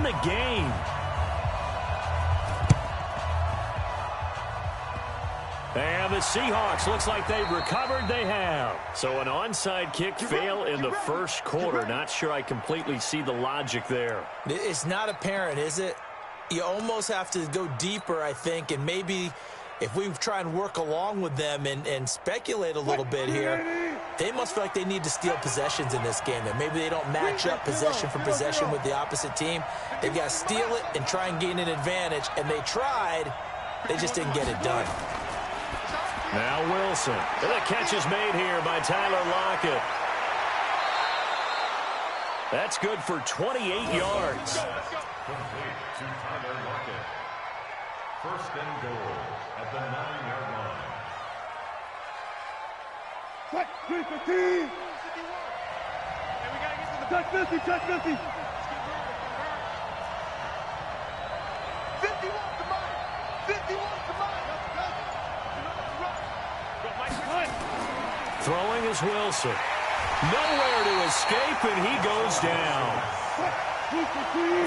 the game. And the Seahawks, looks like they've recovered. They have. So an onside kick fail in the first quarter. Not sure I completely see the logic there. It's not apparent, is it? You almost have to go deeper, I think, and maybe if we try and work along with them and speculate a little bit here, they must feel like they need to steal possessions in this game, that maybe they don't match up possession for possession with the opposite team. They've got to steal it and try and gain an advantage, and they tried. They just didn't get it done. Now Wilson. And the catch is made here by Tyler Lockett. That's good for 28 yards. First and goal at the 9-yard line. Touch 315. Touch 50, touch 50. 51 to mine. 51 to mine. Throwing is Wilson. Nowhere to escape, and he goes down.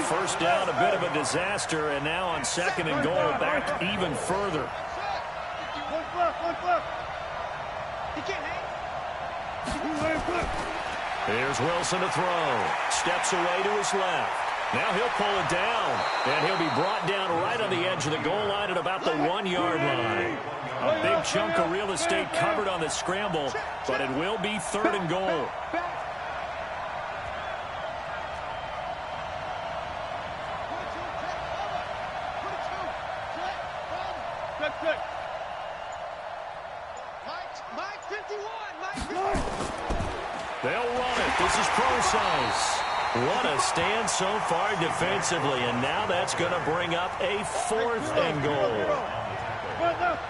First down, a bit of a disaster, and now on second and goal, back even further. One left. He can't hang. Here's Wilson to throw. Steps away to his left. Now he'll pull it down, and he'll be brought down right on the edge of the goal line at about the 1-yard line. A big chunk of real estate covered on the scramble, but it will be third and goal. Mike 51. They'll run it. This is Prosise. What a stand so far defensively, and now that's going to bring up a fourth and goal. One left.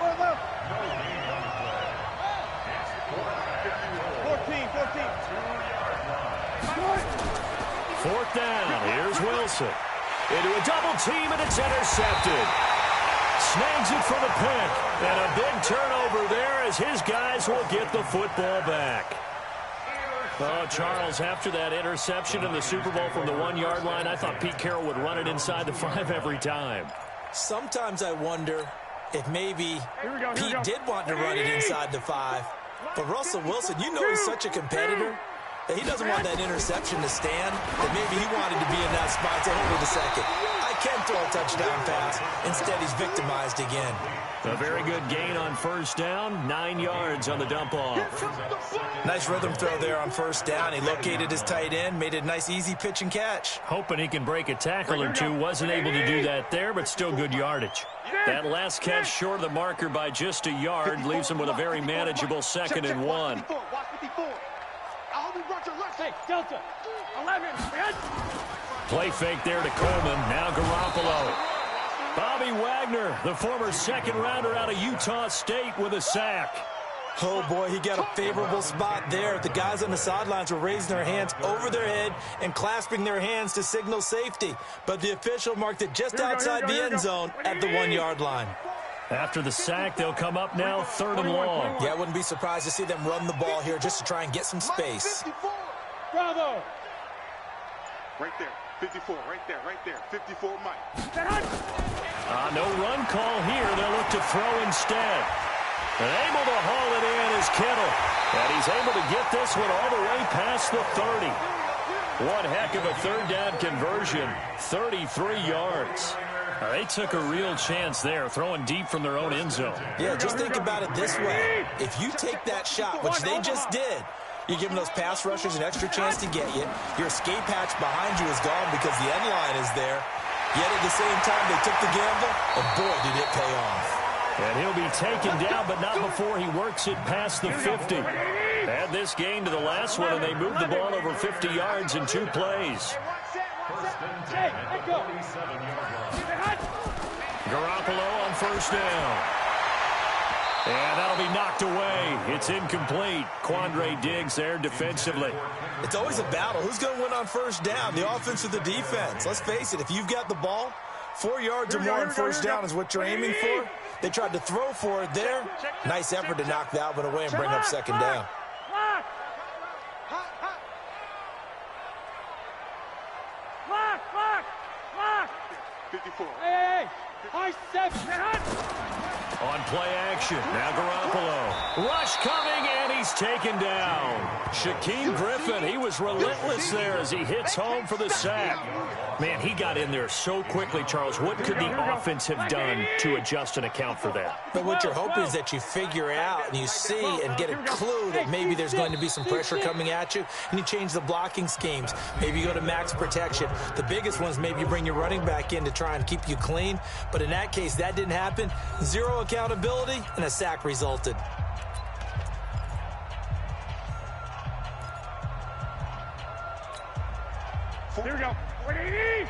14. Fourth down. Here's Wilson. Into a double team, and it's intercepted. Snags it for the pick. And a big turnover there as his guys will get the football back. Oh, Charles, after that interception in the Super Bowl from the 1-yard line, I thought Pete Carroll would run it inside the 5 every time. Sometimes I wonder if maybe Pete did want to run it inside the 5. But Russell Wilson, you know he's such a competitor that he doesn't want that interception to stand, that maybe he wanted to be in that spot to hold it a second. I can throw a touchdown pass. Instead, he's victimized again. A very good gain on first down, 9 yards on the dump-off. Nice rhythm throw there on first down. He located his tight end, made it a nice, easy pitch and catch. Hoping he can break a tackle or two. Wasn't able to do that there, but still good yardage. That last catch short of the marker by just a yard leaves him with a very manageable 2nd and 1. Delta. 11. Play fake there to Coleman. Now Garoppolo. Bobby Wagner, the former second-rounder out of Utah State, with a sack. Oh, boy, he got a favorable spot there. The guys on the sidelines were raising their hands over their head and clasping their hands to signal safety. But the official marked it just outside the end zone at the 1-yard line. After the sack, they'll come up now 3rd and long. Yeah, I wouldn't be surprised to see them run the ball here just to try and get some space. Bravo. Right there. 54, right there. 54, Mike. No run call here. They'll look to throw instead. And able to haul it in is Kittle. And he's able to get this one all the way past the 30. One heck of a third down conversion. 33 yards. They took a real chance there, throwing deep from their own end zone. Yeah, just think about it this way. If you take that shot, which they just did, you're giving those pass rushers an extra chance to get you. Your escape hatch behind you is gone because the end line is there. Yet at the same time, they took the gamble, and boy, did it pay off. And he'll be taken down, but not before he works it past the 50. Add this game to the last one, and they moved the ball over 50 yards in 2 plays. Garoppolo on first down. And that'll be knocked away. It's incomplete. Quandre Diggs there defensively. It's always a battle. Who's going to win on first down, the offense or the defense? Let's face it, if you've got the ball, 4 yards or more on first down is what you're aiming for. They tried to throw for it there. Nice effort to knock that one away and bring up second down. 54. Hey! I said that! On play action, now Garoppolo. Rush coming, and he's taken down. Shaquem Griffin, he was relentless there as he hits home for the sack. Man, he got in there so quickly, Charles. What could the offense have done to adjust and account for that? But what you're hoping is that you figure out and you see and get a clue that maybe there's going to be some pressure coming at you, and you change the blocking schemes. Maybe you go to max protection. The biggest one is maybe you bring your running back in to try and keep you clean. But in that case, that didn't happen. Zero accountability, and a sack resulted. Here we go. 49.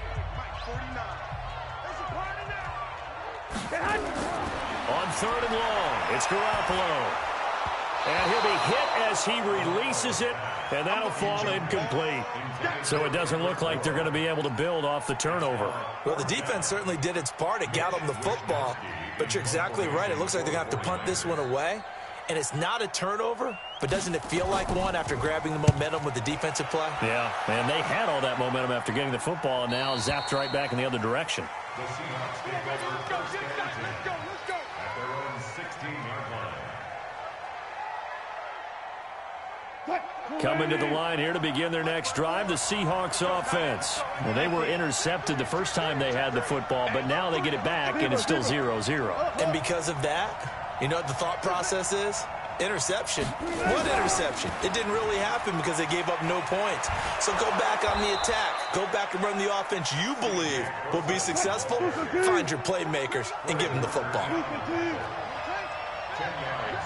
On 3rd and long, it's Garoppolo. And he'll be hit as he releases it, and that'll fall incomplete. So it doesn't look like they're going to be able to build off the turnover. Well, the defense certainly did its part. It got them the football. But you're exactly right. It looks like they're going to have to punt this one away. And it's not a turnover, but doesn't it feel like one after grabbing the momentum with the defensive play? Yeah, and they had all that momentum after getting the football, and now zapped right back in the other direction. The Seahawks take over first and 10 at their own 16-yard line. Coming to the line here to begin their next drive, the Seahawks offense. Well, they were intercepted the first time they had the football, but now they get it back, and it's still 0-0. And because of that, you know what the thought process is? Interception. What interception? It didn't really happen because they gave up no points. So go back on the attack. Go back and run the offense you believe will be successful. Find your playmakers and give them the football. 10 yards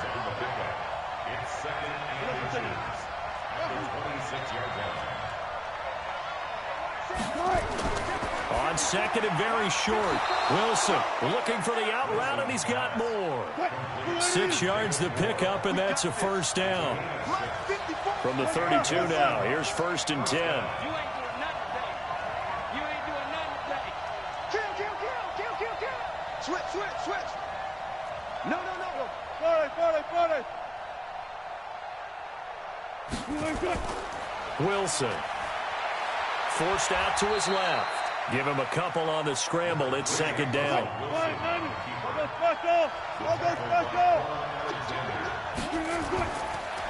on the pickup. It's 2nd and 2 at the 26-yard line. On 2nd and very short, Wilson looking for the out route, and he's got more. 6 yards the pickup, and that's a first down. From the 32 now, here's 1st and 10. You ain't doing nothing today. You ain't doing nothing today. Kill. Switch. No. 40. Wilson forced out to his left. Give him a couple on the scramble. It's 2nd down.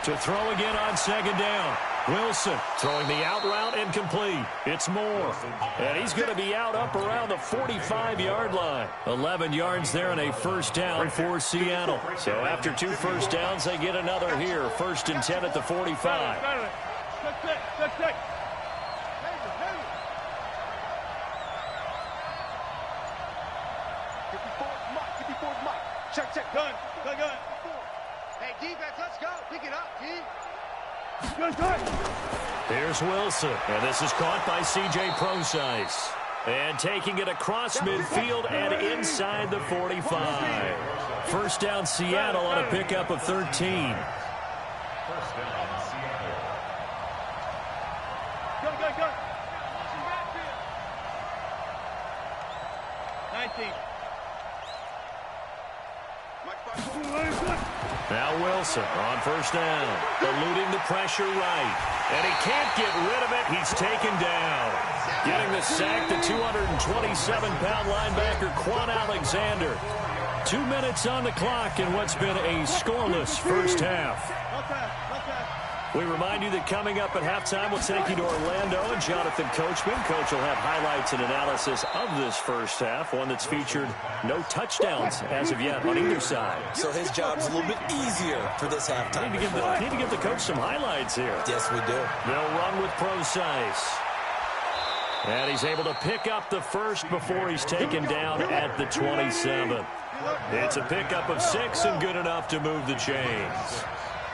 To throw again on 2nd down. Wilson throwing the out route incomplete. It's Moore. And he's going to be out up around the 45-yard line. 11 yards there and a first down for Seattle. So after 2 first downs, they get another here. 1st and 10 at the 45. Check. Check. Gun. Hey, defense, let's go. Pick it up, G. Good. Here's Wilson, and this is caught by C.J. Prosise. And taking it across midfield and inside the 45. First down, Seattle on a pickup of 13. First down, Seattle. Go. 19. Now Wilson on first down, eluding the pressure right. And he can't get rid of it. He's taken down. Getting the sack, the 227-pound linebacker, Quan Alexander. 2 minutes on the clock in what's been a scoreless first half. We remind you that coming up at halftime, we'll take you to Orlando and Jonathan Coachman. Coach will have highlights and analysis of this first half, one that's featured no touchdowns as of yet on either side. So his job's a little bit easier for this halftime. Need to give the coach some highlights here. Yes, we do. They'll run with Prosise. And he's able to pick up the first before he's taken down at the 27. It's a pickup of 6 and good enough to move the chains.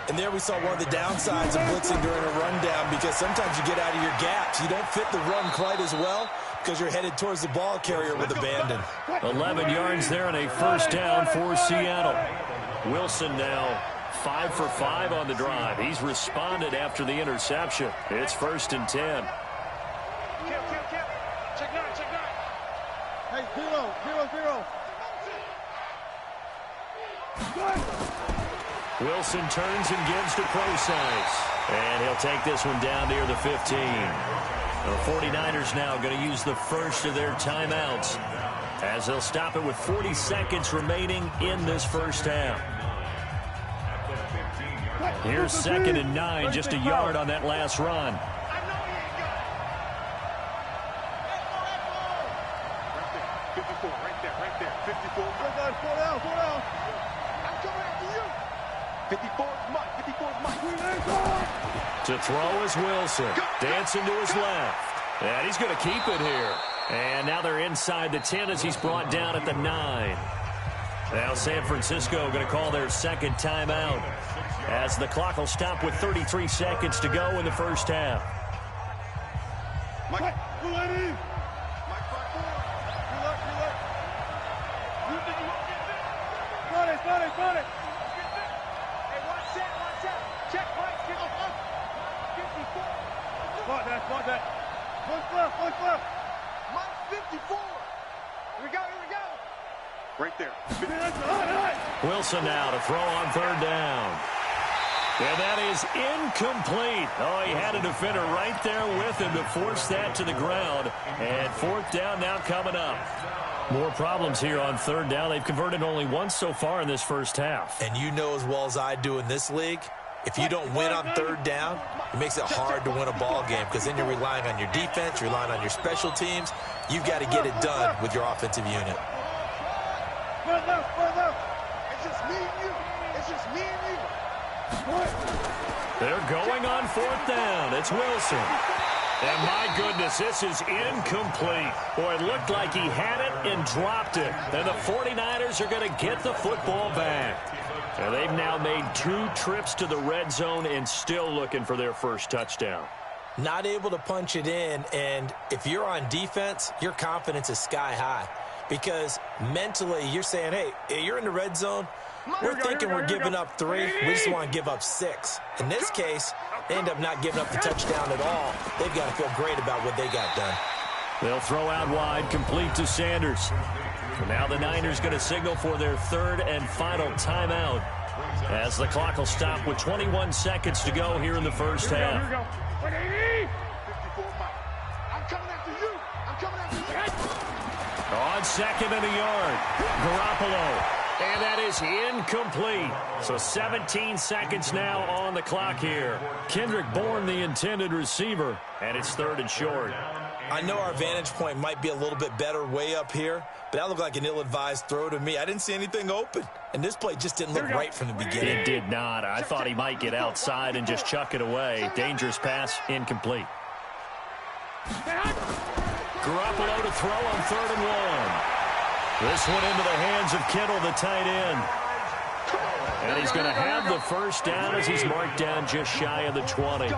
And there we saw one of the downsides of blitzing during a rundown, because sometimes you get out of your gaps. You don't fit the run quite as well because you're headed towards the ball carrier with abandon. 11 yards there and a first down for Seattle. Wilson now 5 for 5 on the drive. He's responded after the interception. It's 1st and 10. Check 9. Hey, 0. Wilson turns and gives to Prosise. And he'll take this one down near the 15. The 49ers now going to use the first of their timeouts as they'll stop it with 40 seconds remaining in this first half. Here's 2nd and 9, just a yard on that last run. Right there. 54. Fall down. I'm coming after you. 54 is Mike. To throw is Wilson. Dancing to his left. And he's going to keep it here. And now they're inside the 10 as he's brought down at the 9. Now San Francisco going to call their second timeout as the clock will stop with 33 seconds to go in the first half. Mike. Got it. Hey, watch that. Check, Mike. Get up. 54. Spot that. One left. Mike, 54. Here we go. Right there. Wilson now to throw on 3rd down. And that is incomplete. Oh, he had a defender right there with him to force that to the ground. And 4th down now coming up. More problems here on 3rd down. They've converted only once so far in this first half. And you know as well as I do in this league, if you don't win on 3rd down, it makes it hard to win a ball game because then you're relying on your defense, you're relying on your special teams. You've got to get it done with your offensive unit. It's just me and you. They're going on 4th down. It's Wilson. And my goodness, this is incomplete. Boy, it looked like he had it and dropped it. And the 49ers are going to get the football back. And they've now made 2 trips to the red zone and still looking for their first touchdown. Not able to punch it in, and if you're on defense, your confidence is sky high. Because mentally, you're saying, hey, you're in the red zone. We're thinking we're giving up 3. We just want to give up 6. In this case, they end up not giving up the touchdown at all. They've got to feel great about what they got done. They'll throw out wide, complete to Sanders. And now the Niners going to signal for their 3rd and final timeout as the clock will stop with 21 seconds to go here in the first half. 54 Mike. I'm coming after you. On 2nd and a yard, Garoppolo. And that is incomplete. So 17 seconds now on the clock here. Kendrick Bourne, the intended receiver, and it's 3rd and short. I know our vantage point might be a little bit better way up here, but that looked like an ill-advised throw to me. I didn't see anything open, and this play just didn't look right from the beginning. It did not. I thought he might get outside and just chuck it away. Dangerous pass, incomplete. Garoppolo to throw on 3rd and 1. This one into the hands of Kittle, the tight end. And he's going to have the first down as he's marked down just shy of the 20.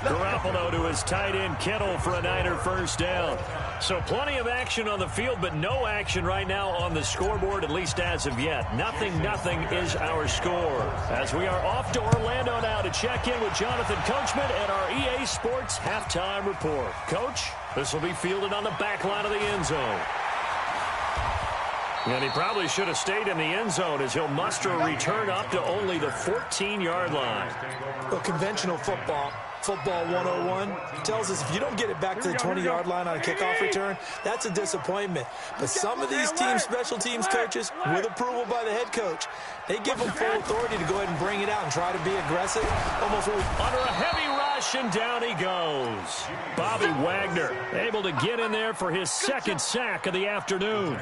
Garoppolo to his tight end, Kittle, for a Niner first down. So plenty of action on the field, but no action right now on the scoreboard, at least as of yet. 0-0 is our score. As we are off to Orlando now to check in with Jonathan Coachman and our EA Sports Halftime Report. Coach, this will be fielded on the back line of the end zone. And he probably should have stayed in the end zone as he'll muster a return up to only the 14-yard line. Well, conventional football 101, tells us if you don't get it back to the 20-yard line on a kickoff return, that's a disappointment. But some of these special teams coaches, with approval by the head coach, they give them full authority to go ahead and bring it out and try to be aggressive. Almost under a heavy rush, and down he goes. Bobby Wagner able to get in there for his 2nd sack of the afternoon.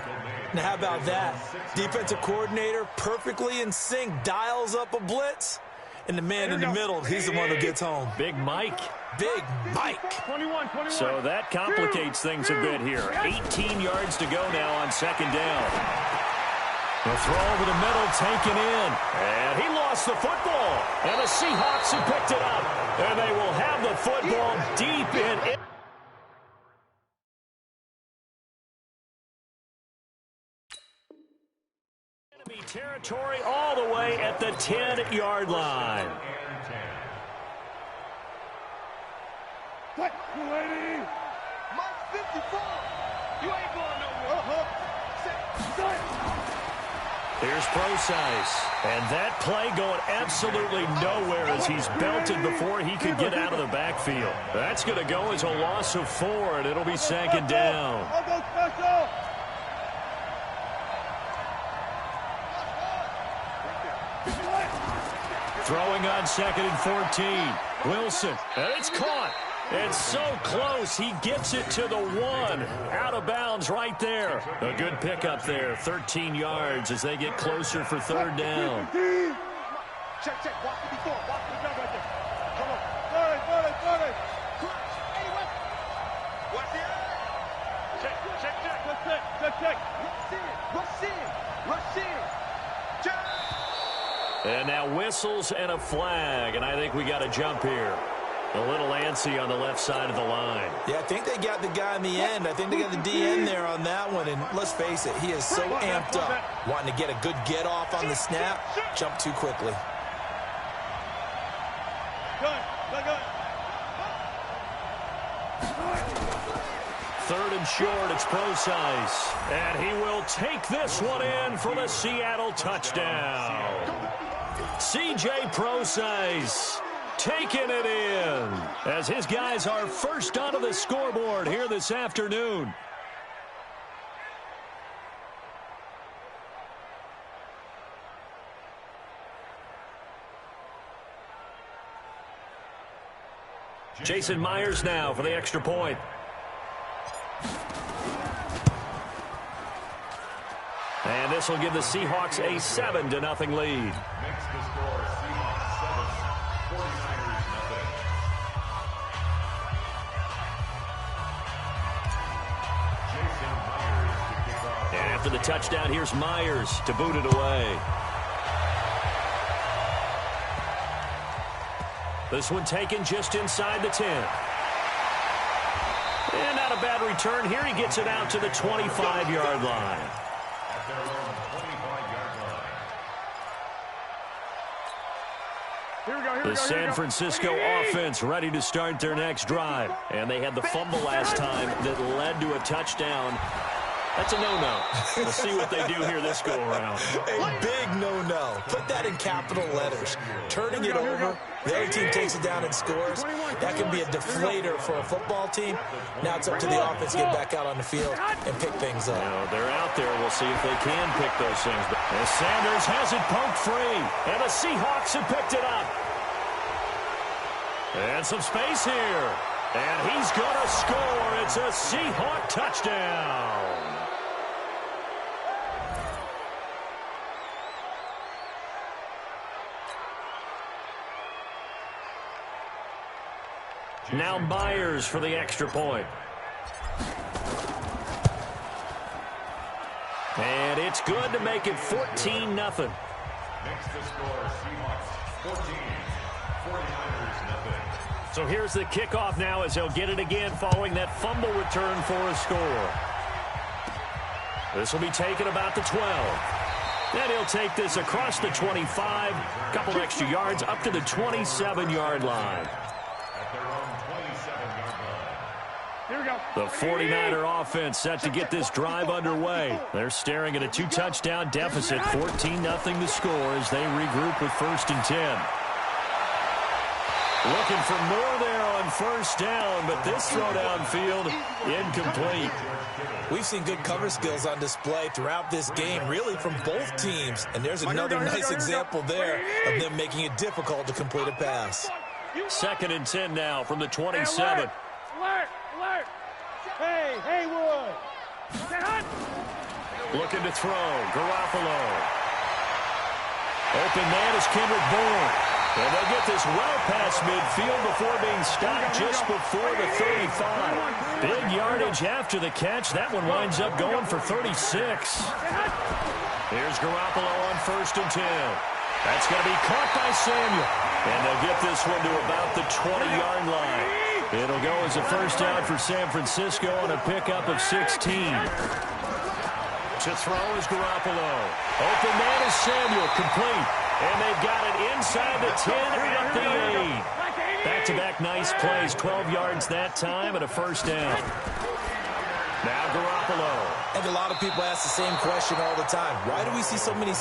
Now, how about that? Defensive coordinator perfectly in sync, dials up a blitz, and the man in the middle, he's the one who gets home. Big Mike. Big Mike. 21. So that complicates things a bit here. 18 yards to go now on 2nd down. The throw over the middle, taken in. And he lost the football. And the Seahawks have picked it up. And they will have the football deep in. Enemy territory all the way at the 10-yard line. What? Mike 54. You ain't going nowhere. Here's Procise. And that play going absolutely nowhere as he's belted before he could get out of the backfield. That's going to go as a loss of 4, and it'll be second down. Throwing on 2nd and 14. Wilson, and it's caught. It's so close, he gets it to the 1. Out of bounds right there. A good pickup there, 13 yards as they get closer for 3rd down. Check, watch the before, watch the jump right there. Come on, 30. Watch it. Check. Rush in. Check. And now whistles and a flag, and I think we got a jump here. A little antsy on the left side of the line. Yeah, I think they got the guy in the end. I think they got the DN there on that one. And let's face it, he is so amped up. Wanting to get a good get off on the snap. Jump too quickly. Good. 3rd and short, it's Procise. And he will take this one in for the Seattle touchdown. C.J. Procise taking it in as his guys are first onto the scoreboard here this afternoon. Jason Myers now for the extra point. And this will give the Seahawks a 7-0 lead. Makes the score Seahawks 7, 49ers nothing. Jason Myers to kick off. And after the touchdown, here's Myers to boot it away. This one taken just inside the 10. And not a bad return here. He gets it out to the 25-yard line. At their own 25-yard line. The San Francisco offense ready to start their next drive. And they had the fumble last time that led to a touchdown. That's a no-no. We'll see what they do here this go-around. A big no-no. Put that in capital letters. Turning it over, the other team takes it down and scores. That can be a deflator for a football team. Now it's up to the offense to get back out on the field and pick things up. Now they're out there. We'll see if they can pick those things. As Sanders has it poked free, and the Seahawks have picked it up. And some space here. And he's going to score. It's a Seahawk touchdown. Now Myers for the extra point. And it's good to make it 14-0. Makes the score Seahawks 14, 49ers nothing. So here's the kickoff now as they'll get it again following that fumble return for a score. This will be taken about the 12. Then he'll take this across the 25, couple extra yards up to the 27-yard line. The 49er offense set to get this drive underway. They're staring at a 2-touchdown deficit, 14-0 to score as they regroup with 1st and 10. Looking for more there on 1st down, but this throw downfield incomplete. We've seen good cover skills on display throughout this game, really from both teams. And there's another nice example there of them making it difficult to complete a pass. 2nd and 10 now from the 27. Alert! Hey, Haywood! Looking to throw, Garoppolo. Open man is Kendrick Bourne. And they'll get this well past midfield before being stopped just before the 35. Big yardage after the catch. That one winds up going for 36. Here's Garoppolo on 1st and 10. That's going to be caught by Samuel. And they'll get this one to about the 20-yard line. It'll go as a 1st down for San Francisco on a pickup of 16. To throw is Garoppolo. Open man is Samuel, complete. And they've got it inside the 10 at the 8. Back-to-back nice plays, 12 yards that time and a 1st down. Now Garoppolo. And think a lot of people ask the same question all the time. Why do we see so many